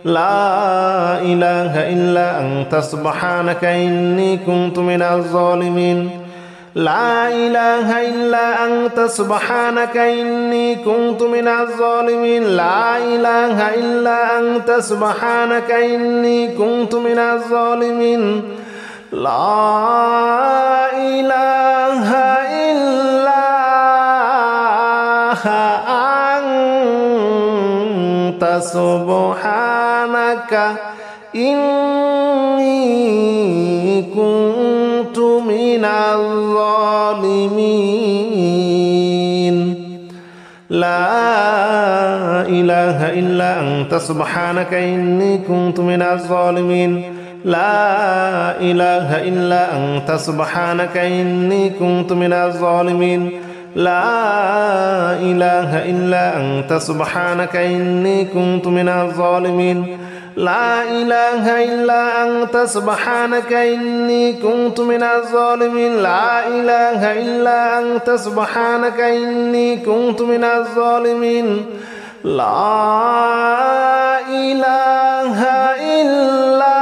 لا إله إلا أنت سبحانك إني كنت من الظالمين لا إله إلا أنت سبحانك إني كنت من الظالمين لا إله إلا أنت سبحانك إني كنت من الظالمين لا إله إلا أنت سبحانك إني كنت من الظالمين لا إله إلا أنت سبحانك إني كنت من الظالمين لا إله إلا أنت سبحانك إني كنت من الظالمين لا إله إلا أنت سبحانك إني كنت من الظالمين لا إله إلا أنت سبحانك إني كنت من الظالمين لا إله إلا أنت سبحانك إني كنت من الظالمين لا إله إلا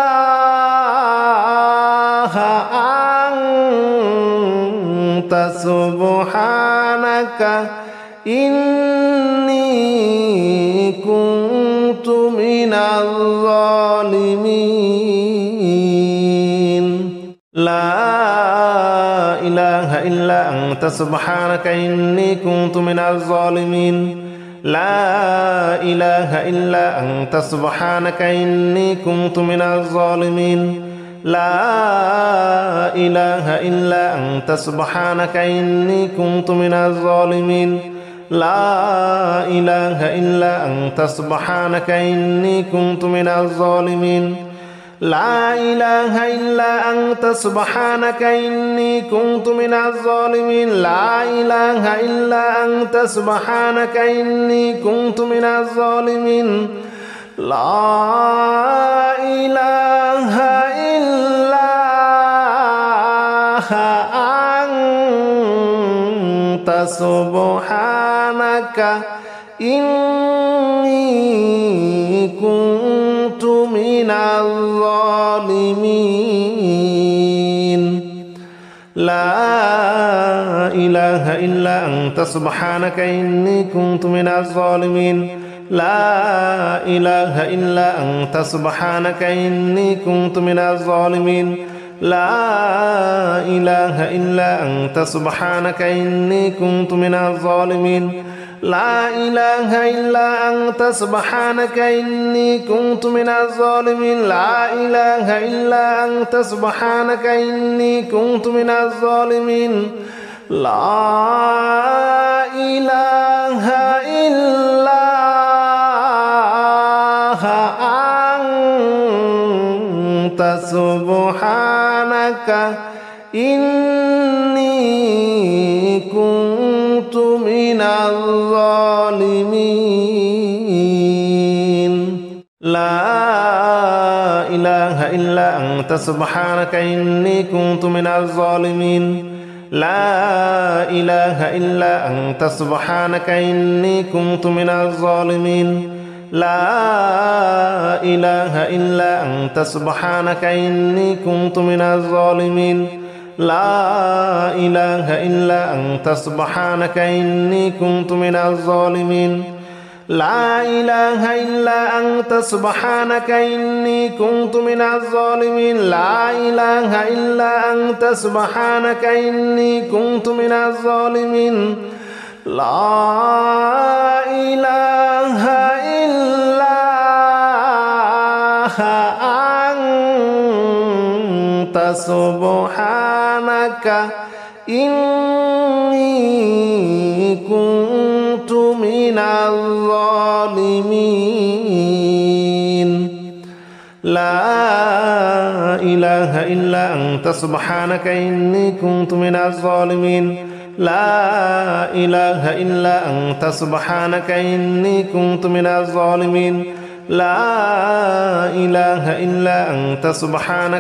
أنت سبحانك إني كنت من الظالمين لا إله إلا أنت سبحانك إني كنت من الظالمين لا إله إلا أنت سبحانك إني كنت من الظالمين لا إله إلا أنت سبحانك إني كنت من الظالمين لا إله إلا أنت سبحانك إني كنت من الظالمين لا إله إلا أنت سبحانك إني كنت من الظالمين لا إله إلا أنت سبحانك إني كنت من الظالمين لا إله إلا أنت سبحانك إني كنت من الظالمين لا إله إلا أنت سبحانك إني كنت من الظالمين لا إله إلا أنت سبحانك إني كنت من الظالمين لا إله إلا أنت سبحانك إني كنت من الظالمين لا إله إلا أنت سبحانك إني كنت من الظالمين لا إله إلا أنت سبحانك إني كنت من الظالمين لا إله إلا أنت سبحانك إني كنت من الظالمين لا إله إلا أنت سبحانك إني كنت من الظالمين لا إله إلا أنت سبحانك إني كنت من الظالمين لا إله إلا أنت سبحانك إني كنت من الظالمين لا إله إلا أنت سبحانك إني كنت من الظالمين لا إله إلا أنت سبحانك إني كنت من الظالمين لا إله إلا أنت سبحانك إني كنت من الظالمين لا إله إلا أنت سبحانك إني كنت من الظالمين لا إله إلا أنت سبحانك إني كنت من الظالمين لا إله إلا أنت سبحانك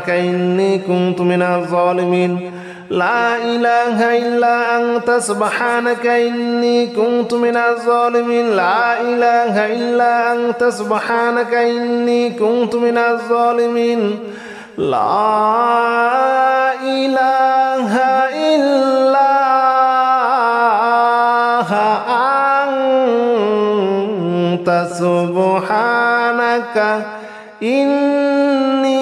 إني كنت من الظالمين لا إله إلا أنت سبحانك إني كنت من الظالمين لا إله إلا أنت سبحانك إني كنت من الظالمين لا إله إلا أنت سبحانك إني كنت من الظالمين لا إله إلا أنت سبحانك إني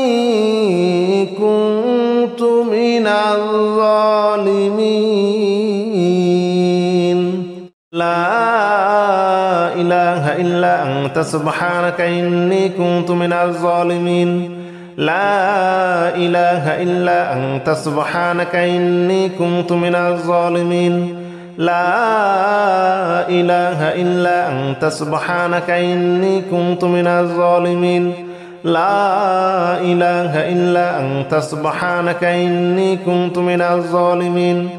كنت من الظالمين لا إله إلا أنت سبحانك إني كنت من الظالمين لا إله إلا أنت سبحانك إني كنت من الظالمين لا إله إلا أنت سبحانك إني كنت من الظالمين لا إله إلا أنت سبحانك إني كنت من الظالمين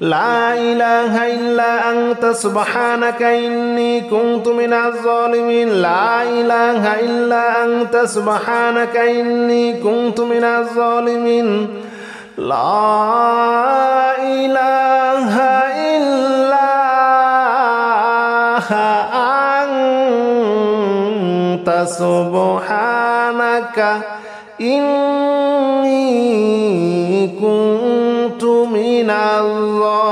لا إله إلا أنت سبحانك إني كنت من الظالمين لا إله إلا أنت سبحانك إني كنت من الظالمين لا إله إلا أنت سبحانك إني كنت من الظالمين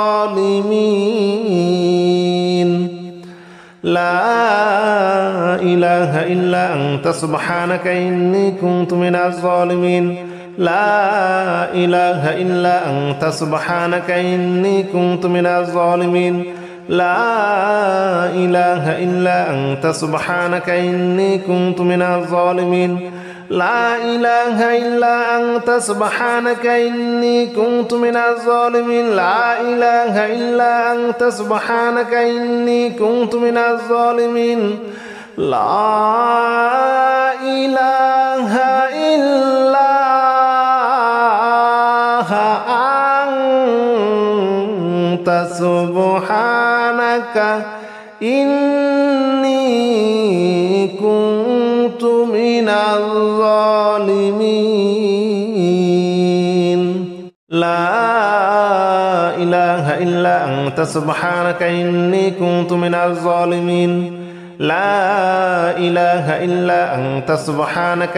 لا إله إلا أنت سبحانك إني كنت من الظالمين لا إله إلا أنت سبحانك إني كنت من الظالمين لا إله إلا أنت سبحانك إني كنت من الظالمين لا إله إلا أنت سبحانك إني كنت من الظالمين لا إله إلا أنت سبحانك إني كنت من الظالمين لا إله إلا أنت سبحانك إني كنت من الظالمين لا إله إلا أنت سبحانك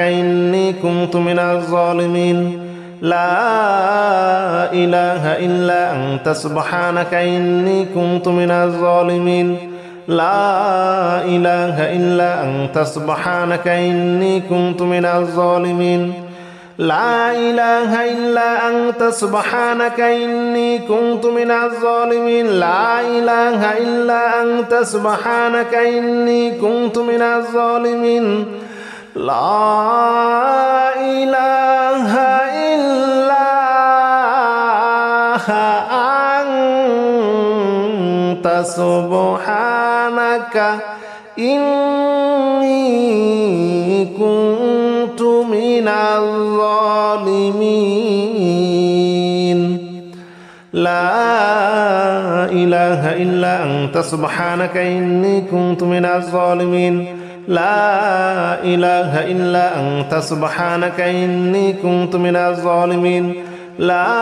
إني كنت من الظالمين لا إله إلا أنت سبحانك إني كنت من الظالمين لا إله إلا أنت سبحانك إني كنت من الظالمين لا إله إلا أنت سبحانك إني كنت من الظالمين لا إله إلا أنت سبحانك إني كنت من الظالمين لا إله إلا أنت سبحانك إني كنت من الظالمين لا إله إلا أنت سبحانك إني كنت من الظالمين لا إله إلا أنت سبحانك إني كنت من الظالمين لا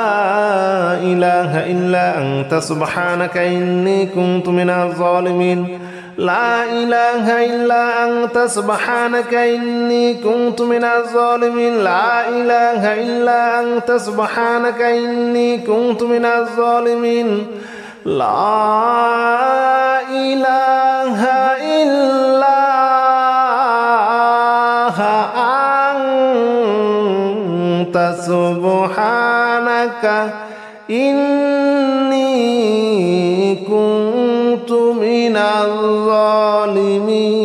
إله إلا أنت سبحانك إني كنت من الظالمين لا إله إلا أنت سبحانك إني كنت من الظالمين لا إله إلا أنت سبحانك إني كنت من الظالمين لا إله إلا أنت سبحانك إني كنت من الظالمين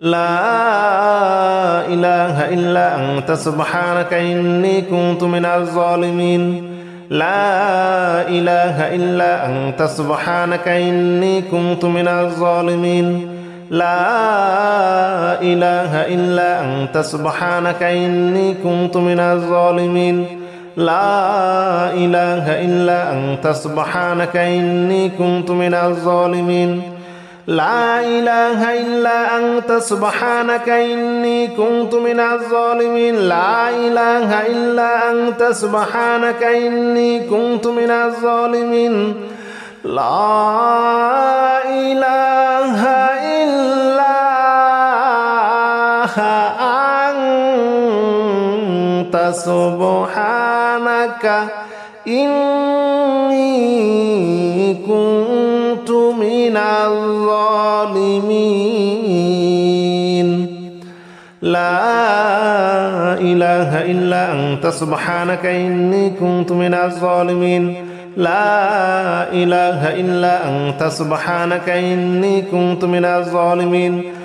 لا إله إلا أنت سبحانك إني كنت من الظالمين لا إله إلا أنت سبحانك إني كنت من الظالمين لا إله إلا أنت سبحانك إني كنت من الظالمين لا إله إلا أنت سبحانك إني كنت من الظالمين لا إله إلا أنت سبحانك إني كنت من الظالمين لا إله إلا أنت سبحانك إني كنت من الظالمين لا إله إلا أنت سبحانك إني كنت من الظالمين لا إله إلا أنت سبحانك إني كنت من الظالمين لا إله إلا أنت سبحانك إني كنت من الظالمين لا إله إلا أنت سبحانك إني كنت من الظالمين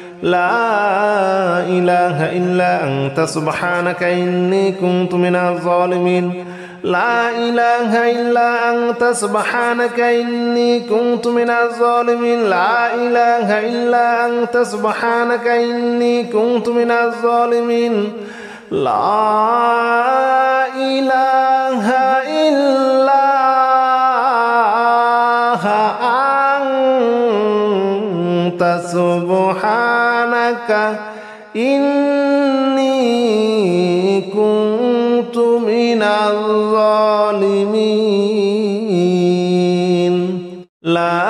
لا إله إلا أنت سبحانك إني كنت من الظالمين لا إله إلا أنت سبحانك إني كنت من الظالمين لا إله إلا أنت سبحانك إني كنت من الظالمين لا إله إلا أنت سبحانك إني كنت من الظالمين لا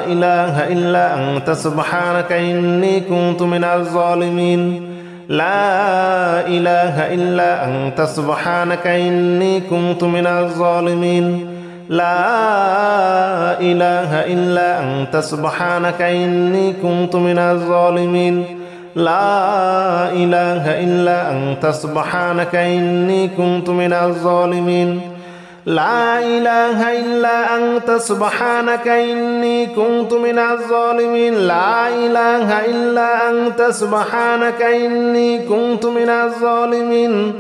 إله إلا أنت سبحانك إني كنت من الظالمين لا إله إلا أنت سبحانك إني كنت من الظالمين لا إله إلا أنت سبحانك إني كنت من الظالمين لا إله إلا أنت سبحانك إني كنت من الظالمين لا إله إلا أنت سبحانك إني كنت من الظالمين لا إله إلا أنت سبحانك إني كنت من الظالمين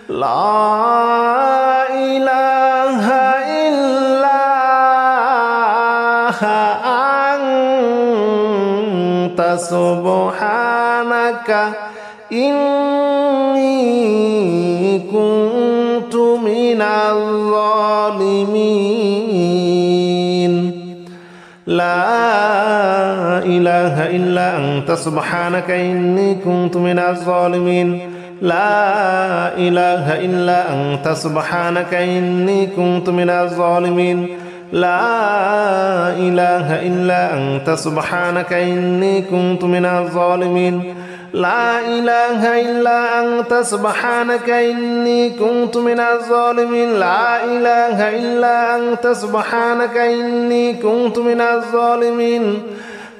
لا إله إلا أنت سبحانك إني كنت من الظالمين لا إله إلا أنت سبحانك إني كنت من الظالمين لا إله إلا أنت سبحانك إني كنت من الظالمين لا إله إلا أنت سبحانك إني كنت من الظالمين لا إله إلا أنت سبحانك إني كنت من الظالمين لا إله إلا أنت سبحانك إني كنت من الظالمين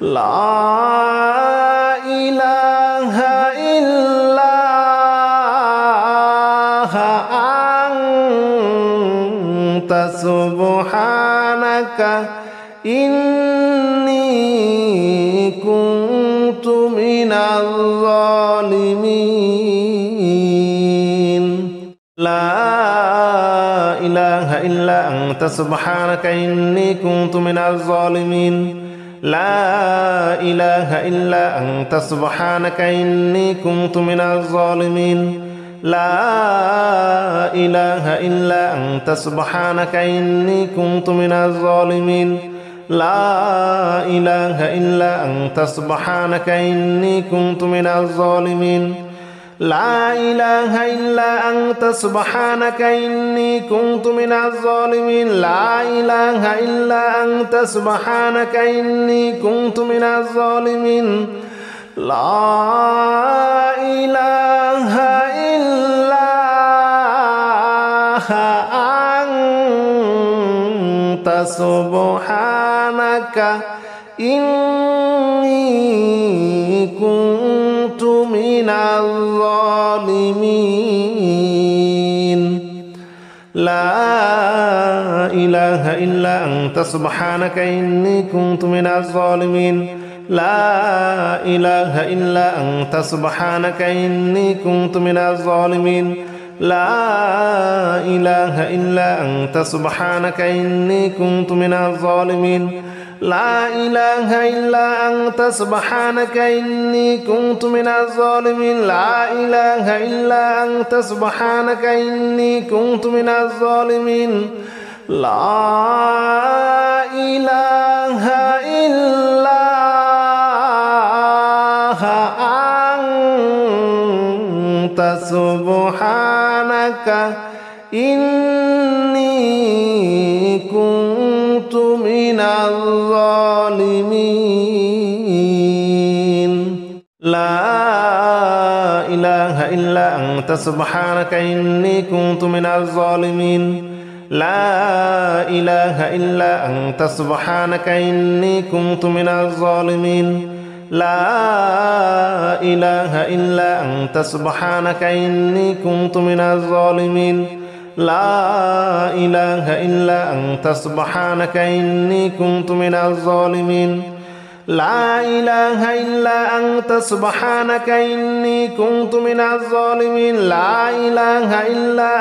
لا إله إلا أنت سبحانك إني كنت من الظالمين لا إله إلا أنت سبحانك إني كنت من الظالمين لا إله إلا أنت سبحانك إني كنت من الظالمين لا إله إلا أنت سبحانك إني كنت من الظالمين لا إله إلا أنت سبحانك إني كنت من الظالمين لا إله إلا أنت سبحانك إني كنت من الظالمين لا إله إلا أنت سبحانك إني كنت من الظالمين لا إله إلا أنت سبحانك إني كنت من الظالمين لا إله إلا أنت سبحانك إني كنت من الظالمين لا إله إلا أنت سبحانك إني كنت من الظالمين لا إله إلا أنت سبحانك إني كنت من الظالمين لا إله إلا أنت سبحانك إني كنت من الظالمين لا إله إلا أنت سبحانك إني كنت من الظالمين لا إله إلا أنت سبحانك إني كنت من الظالمين لا إله إلا أنت سبحانك إني كنت من الظالمين لا إله إلا أنت سبحانك إني كنت من الظالمين لا إله إلا أنت سبحانك إني كنت من الظالمين لا إله إلا أنت سبحانك إني كنت من الظالمين لا إله إلا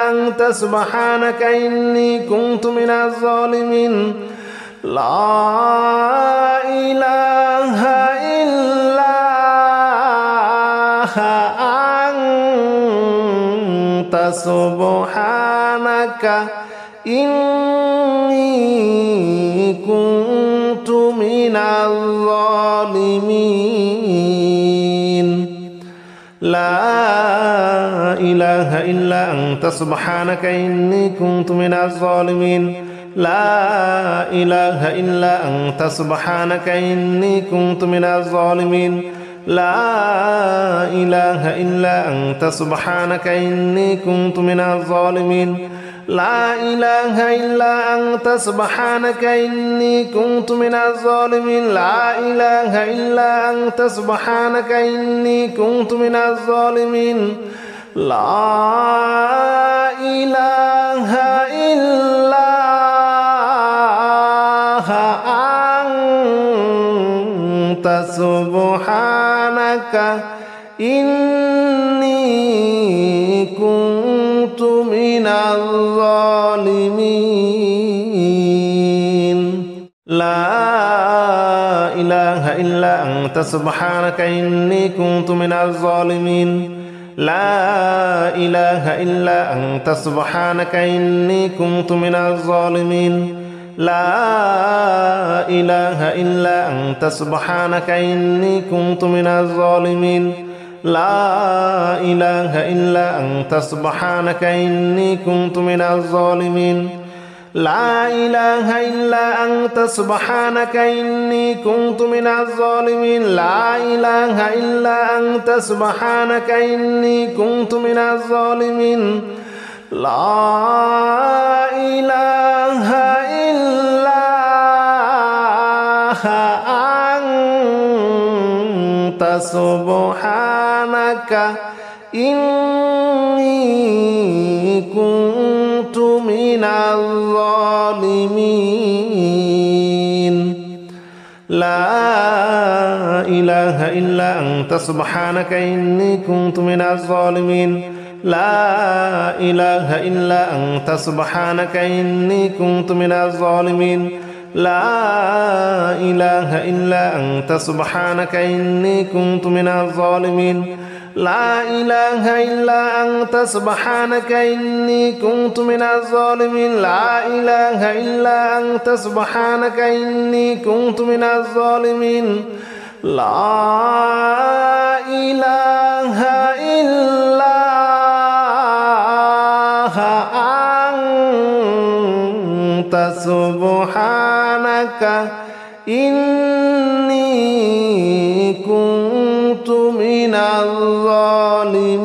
أنت سبحانك إني كنت من الظالمين لا إله إلا أنت سبحانك إني كنت من الظالمين لا إله إلا أنت سبحانك إني كنت من الظالمين لا إله إلا أنت سبحانك إني كنت من الظالمين لا إله إلا أنت سبحانك إني كنت من الظالمين لا إله إلا أنت سبحانك إني كنت من الظالمين لا إله إلا أنت سبحانك إني كنت من الظالمين لا إله إلا أنت سبحانك إني كنت من الظالمين لا إله إلا أنت سبحانك إني كنت من الظالمين لا إله إلا أنت سبحانك إني كنت من الظالمين لا إله إلا أنت سبحانك إني كنت من الظالمين لا إله إلا أنت سبحانك إني كنت من الظالمين لا إله إلا أنت سبحانك إني كنت من الظالمين لا إله إلا أنت سبحانك إني كنت من الظالمين لا إله إلا أنت سبحانك إني كنت من الظالمين لا إله إلا أنت سبحانك إني كنت من الظالمين لا إله إلا أنت سبحانك إني كنت من الظالمين لا إله إلا أنت سبحانك إني كنت من الظالمين لا إله إلا أنت سبحانك إني كنت من الظالمين لا إله إلا أنت سبحانك إني كنت من الظالمين لا إله إلا أنت سبحانك إني كنت من الظالمين لا إله إلا أنت سبحانك إني كنت من الظالمين